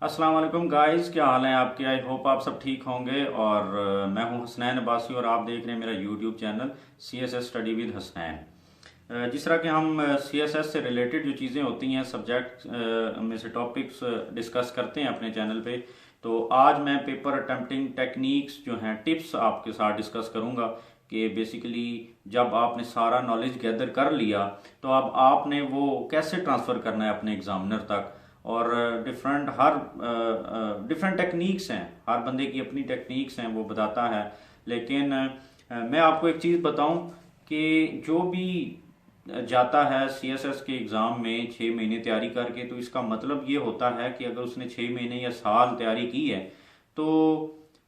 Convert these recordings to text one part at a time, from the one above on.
अस्सलाम वालेकुम गाइस, क्या हाल है आपके। आई होप आप सब ठीक होंगे। और मैं हूं हसनैन अब्बासी और आप देख रहे हैं मेरा YouTube channel CSS study with Hasnain. जिस तरह के हम CSS से रिलेटेड जो चीज़ें होती हैं सब्जेक्ट में से टॉपिक्स डिस्कस करते हैं अपने चैनल पे, तो आज मैं पेपर अटेम्प्टिंग टेक्निक्स जो हैं टिप्स आपके साथ डिस्कस करूंगा कि बेसिकली जब आपने सारा नॉलेज गैदर कर लिया तो अब आपने वो कैसे ट्रांसफ़र करना है अपने एग्जामिनर तक। और डिफरेंट टेक्निक्स हैं, हर बंदे की अपनी टेक्निक्स हैं, वो बताता है। लेकिन मैं आपको एक चीज़ बताऊं कि जो भी जाता है CSS के एग्ज़ाम में 6 महीने तैयारी करके, तो इसका मतलब ये होता है कि अगर उसने 6 महीने या साल तैयारी की है तो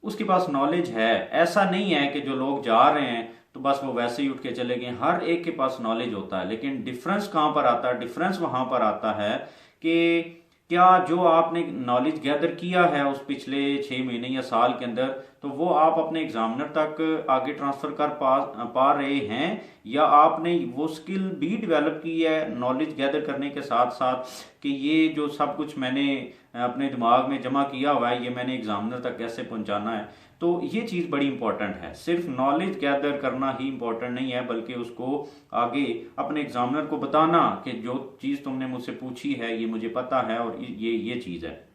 उसके पास नॉलेज है। ऐसा नहीं है कि जो लोग जा रहे हैं तो बस वो वैसे ही उठ के चले गए, हर एक के पास नॉलेज होता है। लेकिन डिफरेंस कहाँ पर आता है? डिफरेंस वहाँ पर आता है कि क्या जो आपने नॉलेज गैदर किया है उस पिछले 6 महीने या साल के अंदर, तो वो आप अपने एग्जामिनर तक आगे ट्रांसफर कर पा रहे हैं, या आपने वो स्किल भी डेवलप की है नॉलेज गैदर करने के साथ साथ कि ये जो सब कुछ मैंने अपने दिमाग में जमा किया हुआ है ये मैंने एग्जामिनर तक कैसे पहुंचाना है। तो ये चीज़ बड़ी इंपॉर्टेंट है। सिर्फ नॉलेज गैदर करना ही इंपॉर्टेंट नहीं है, बल्कि उसको आगे अपने एग्जामिनर को बताना कि जो चीज़ तुमने मुझसे पूछी है ये मुझे पता है और ये चीज़ है।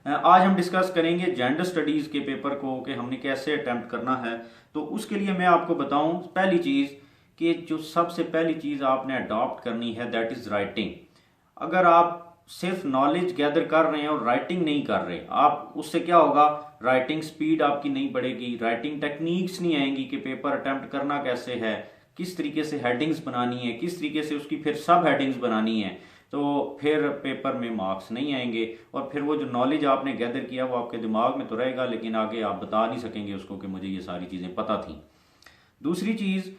आज हम डिस्कस करेंगे जेंडर स्टडीज़ के पेपर को कि हमने कैसे अटेम्प्ट करना है। तो उसके लिए मैं आपको बताऊं, पहली चीज़ कि जो सबसे पहली चीज़ आपने अडॉप्ट करनी है दैट इज़ राइटिंग। अगर आप सिर्फ नॉलेज गैदर कर रहे हैं और राइटिंग नहीं कर रहे, आप उससे क्या होगा, राइटिंग स्पीड आपकी नहीं बढ़ेगी, राइटिंग टेक्निक्स नहीं आएंगी कि पेपर अटेम्प्ट करना कैसे है, किस तरीके से हेडिंग्स बनानी है, किस तरीके से उसकी फिर सब हेडिंग्स बनानी है। तो फिर पेपर में मार्क्स नहीं आएंगे और फिर वो जो नॉलेज आपने गैदर किया वो आपके दिमाग में तो रहेगा, लेकिन आगे आप बता नहीं सकेंगे उसको कि मुझे ये सारी चीज़ें पता थी। दूसरी चीज़,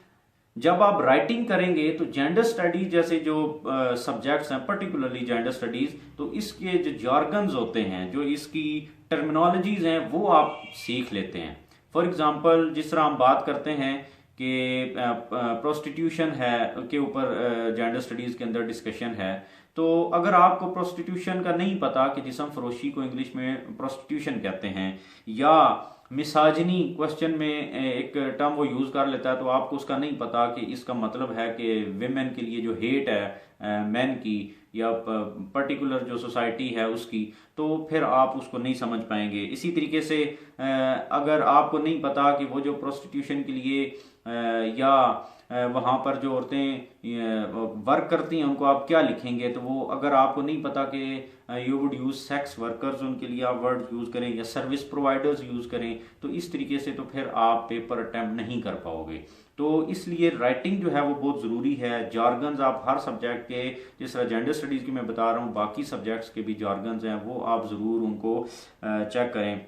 जब आप राइटिंग करेंगे तो जेंडर स्टडीज जैसे जो सब्जेक्ट्स हैं, पर्टिकुलरली जेंडर स्टडीज, तो इसके जो जार्गन्स होते हैं, जो इसकी टर्मिनोलॉजीज हैं, वो आप सीख लेते हैं। फॉर एग्जांपल, जिस तरह हम बात करते हैं कि प्रोस्टिट्यूशन है के ऊपर जेंडर स्टडीज के अंदर डिस्कशन है, तो अगर आपको प्रोस्टिट्यूशन का नहीं पता कि जिस्म फरोशी को इंग्लिश में प्रोस्टिट्यूशन कहते हैं, या मिसाजनी क्वेश्चन में एक टर्म वो यूज़ कर लेता है, तो आपको उसका नहीं पता कि इसका मतलब है कि विमेन के लिए जो हेट है मैन की या पर्टिकुलर जो सोसाइटी है उसकी, तो फिर आप उसको नहीं समझ पाएंगे। इसी तरीके से अगर आपको नहीं पता कि वो जो प्रोस्टिट्यूशन के लिए या वहाँ पर जो औरतें वर्क करती हैं उनको आप क्या लिखेंगे, तो वो अगर आपको नहीं पता कि you would use sex workers, उनके लिए आप वर्ड यूज़ करें, या सर्विस प्रोवाइडर्स यूज़ करें, तो इस तरीके से तो फिर आप पेपर अटेम्प्ट नहीं कर पाओगे। तो इसलिए राइटिंग जो है वो बहुत ज़रूरी है। जार्गन्स आप हर सब्जेक्ट के, जिस तरह जेंडर स्टडीज़ की मैं बता रहा हूँ, बाकी सब्जेक्ट्स के भी जार्गन्स हैं, वो आप ज़रूर उनको चेक करें।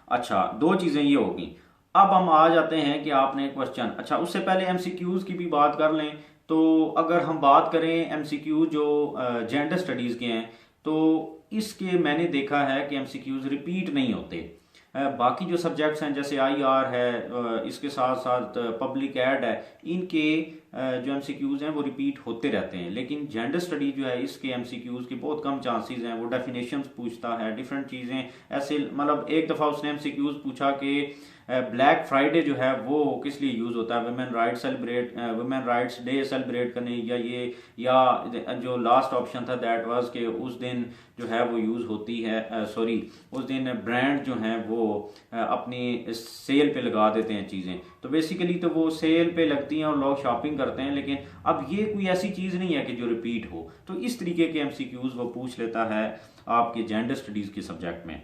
अच्छा, दो चीज़ें ये होगी। अब हम आ जाते हैं कि आपने क्वेश्चन, अच्छा उससे पहले MCQs की भी बात कर लें। तो अगर हम बात करें MCQ जो जेंडर स्टडीज़ के हैं, तो इसके मैंने देखा है कि MCQs रिपीट नहीं होते। बाकी जो सब्जेक्ट्स हैं जैसे IR है, इसके साथ साथ पब्लिक एड है, इनके जो MCQs हैं वो रिपीट होते रहते हैं। लेकिन जेंडर स्टडी जो है इसके MCQs की बहुत कम चांसेस हैं। वो डेफिनेशंस पूछता है, डिफरेंट चीज़ें ऐसे, मतलब एक दफ़ा उसने MCQs पूछा कि ब्लैक फ्राइडे जो है वो किस लिए यूज़ होता है, वुमेन राइट्स डे सेलिब्रेट करने, या जो लास्ट ऑप्शन था दैट वाज कि उस दिन जो है वो यूज़ होती है, सॉरी, उस दिन ब्रांड जो हैं वो अपनी सेल पे लगा देते हैं चीज़ें। तो बेसिकली तो वो सेल पे लगती हैं और लोग शॉपिंग करते हैं, लेकिन अब ये कोई ऐसी चीज़ नहीं है कि जो रिपीट हो। तो इस तरीके के MCQs वो पूछ लेता है आपके जेंडर स्टडीज़ के सब्जेक्ट में।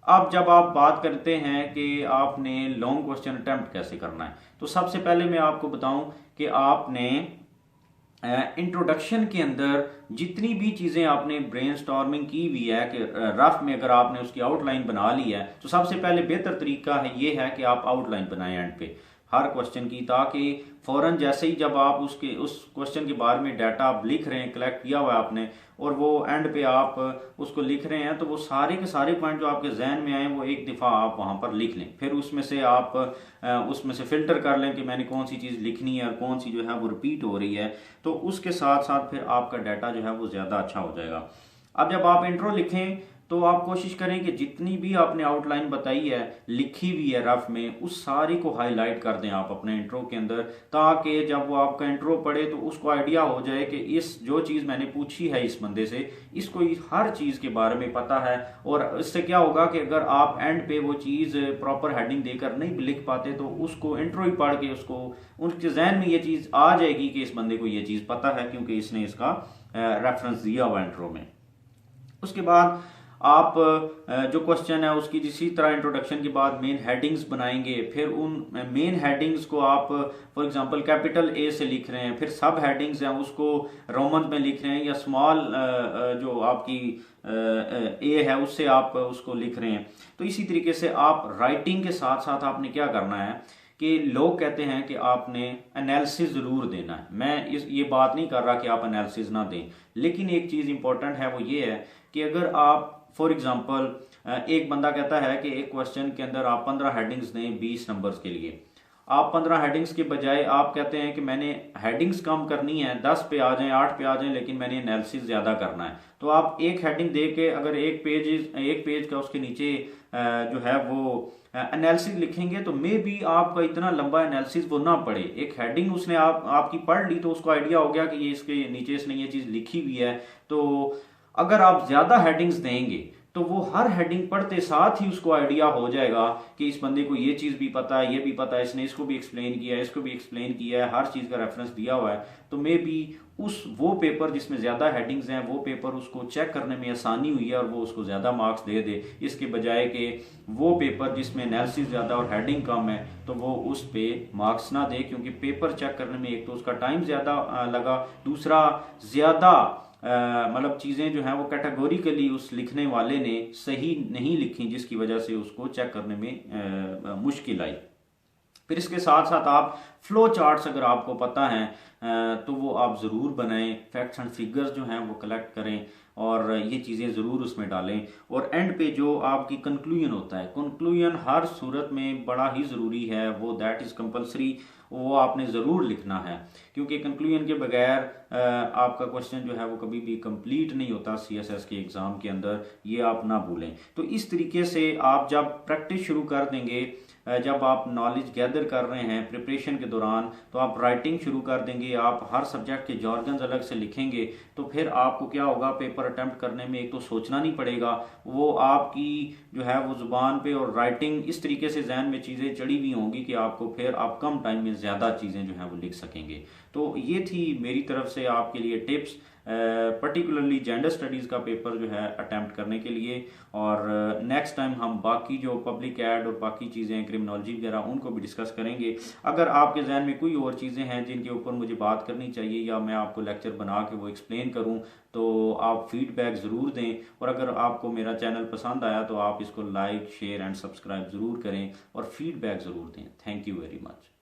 अब जब आप बात करते हैं कि आपने लॉन्ग क्वेश्चन अटेम्प्ट कैसे करना है, तो सबसे पहले मैं आपको बताऊं कि आपने इंट्रोडक्शन के अंदर जितनी भी चीज़ें आपने ब्रेनस्टॉर्मिंग की हुई है, कि रफ में अगर आपने उसकी आउटलाइन बना ली है, तो सबसे पहले बेहतर तरीका है ये है कि आप आउटलाइन बनाएं एंड पे हर क्वेश्चन की, ताकि फ़ौरन जैसे ही जब आप उस क्वेश्चन के बारे में डाटा आप लिख रहे हैं, कलेक्ट किया हुआ है आपने, और वो एंड पे आप उसको लिख रहे हैं, तो वो सारे के सारे पॉइंट जो आपके जहन में आए वो एक दफ़ा आप वहाँ पर लिख लें। फिर उसमें से आप उसमें से फ़िल्टर कर लें कि मैंने कौन सी चीज़ लिखनी है और कौन सी जो है वो रिपीट हो रही है। तो उसके साथ साथ फिर आपका डाटा जो है वो ज़्यादा अच्छा हो जाएगा। अब जब आप इंट्रो लिखें तो आप कोशिश करें कि जितनी भी आपने आउटलाइन बताई है, लिखी हुई है रफ में, उस सारी को हाईलाइट कर दें आप अपने इंट्रो के अंदर, ताकि जब वो आपका इंट्रो पढ़े तो उसको आइडिया हो जाए कि इस जो चीज़ मैंने पूछी है इस बंदे से, इसको हर चीज़ के बारे में पता है। और इससे क्या होगा कि अगर आप एंड पे वो चीज़ प्रॉपर हेडिंग देकर नहीं लिख पाते तो उसको इंट्रो ही पढ़ के उसको उनके जहन में ये चीज़ आ जाएगी कि इस बंदे को ये चीज़ पता है, क्योंकि इसने इसका रेफरेंस दिया हुआ इंट्रो में। उसके बाद आप जो क्वेश्चन है उसकी इसी तरह इंट्रोडक्शन के बाद मेन हेडिंग्स बनाएंगे। फिर उन मेन हेडिंग्स को आप फॉर एग्जांपल कैपिटल ए से लिख रहे हैं, फिर सब हेडिंग्स हैं उसको रोमन में लिख रहे हैं, या स्मॉल जो आपकी ए है उससे आप उसको लिख रहे हैं। तो इसी तरीके से आप राइटिंग के साथ साथ आपने क्या करना है कि लोग कहते हैं कि आपने एनालिसिस ज़रूर देना है। मैं ये बात नहीं कर रहा कि आप एनालिसिस ना दें, लेकिन एक चीज़ इंपॉर्टेंट है, वो ये है कि अगर आप फॉर एग्जांपल एक बंदा कहता है कि एक क्वेश्चन के अंदर आप 15 हेडिंग्स दें 20 नंबर्स के लिए, आप 15 हेडिंग्स के बजाय आप कहते हैं कि मैंने हेडिंग्स कम करनी है, 10 पे आ जाएं, 8 पे आ जाएं, लेकिन मैंने एनालिसिस ज़्यादा करना है। तो आप एक हेडिंग दे के अगर एक पेज का उसके नीचे जो है वो एनालिसिस लिखेंगे तो मे बी आपका इतना लंबा एनालिसिस वो ना पड़े। एक हेडिंग उसने आपकी पढ़ ली तो उसको आइडिया हो गया कि ये इसके नीचे इसने ये चीज़ लिखी हुई है। तो अगर आप ज़्यादा हेडिंग्स देंगे तो वो हर हेडिंग पढ़ते साथ ही उसको आइडिया हो जाएगा कि इस बंदे को ये चीज़ भी पता है, ये भी पता है, इसने इसको भी एक्सप्लेन किया है, इसको भी एक्सप्लेन किया है, हर चीज़ का रेफरेंस दिया हुआ है। तो मे बी वो पेपर जिसमें ज़्यादा हेडिंग्स हैं वो पेपर उसको चेक करने में आसानी हुई है और वो उसको ज़्यादा मार्क्स दे दे, इसके बजाय कि वो पेपर जिसमें एनालिसिस ज़्यादा और हेडिंग कम है तो वो उस पे मार्क्स ना दे, क्योंकि पेपर चेक करने में एक तो उसका टाइम ज़्यादा लगा, दूसरा ज़्यादा मतलब चीज़ें जो हैं वो कैटेगोरिकली उस लिखने वाले ने सही नहीं लिखी, जिसकी वजह से उसको चेक करने में मुश्किल आई। फिर इसके साथ साथ आप फ्लो चार्ट्स अगर आपको पता है तो वो आप ज़रूर बनाएं, फैक्ट्स एंड फिगर्स जो हैं वो कलेक्ट करें और ये चीज़ें ज़रूर उसमें डालें। और एंड पे जो आपकी कंक्लूजन होता है, कंक्लूजन हर सूरत में बड़ा ही ज़रूरी है, वो दैट इज़ कंपलसरी, वो आपने ज़रूर लिखना है, क्योंकि कंक्लूजन के बगैर आपका क्वेश्चन जो है वो कभी भी कंप्लीट नहीं होता सीएसएस के एग्ज़ाम के अंदर, ये आप ना भूलें। तो इस तरीके से आप जब प्रैक्टिस शुरू कर देंगे, जब आप नॉलेज गैदर कर रहे हैं प्रिपरेशन के दौरान, तो आप राइटिंग शुरू कर देंगे, आप हर सब्जेक्ट के जॉर्गन्स अलग से लिखेंगे, तो फिर आपको क्या होगा, पेपर अटेम्प्ट करने में एक तो सोचना नहीं पड़ेगा, वो आपकी जो है वो ज़ुबान पे और राइटिंग इस तरीके से जहन में चीज़ें चढ़ी हुई होंगी कि आपको फिर आप कम टाइम में ज़्यादा चीज़ें जो हैं वो लिख सकेंगे। तो ये थी मेरी तरफ से आपके लिए टिप्स, पर्टिकुलरली जेंडर स्टडीज़ का पेपर जो है अटेम्प्ट करने के लिए। और नेक्स्ट टाइम हम बाकी जो पब्लिक एड और बाकी चीज़ें क्रिमिनोलॉजी वगैरह उनको भी डिस्कस करेंगे। अगर आपके जहन में कोई और चीज़ें हैं जिनके ऊपर मुझे बात करनी चाहिए या मैं आपको लेक्चर बना के वो एक्सप्लेन करूं, तो आप फीडबैक ज़रूर दें। और अगर आपको मेरा चैनल पसंद आया तो आप इसको लाइक, शेयर एंड सब्सक्राइब ज़रूर करें और फीडबैक ज़रूर दें। Thank you very much.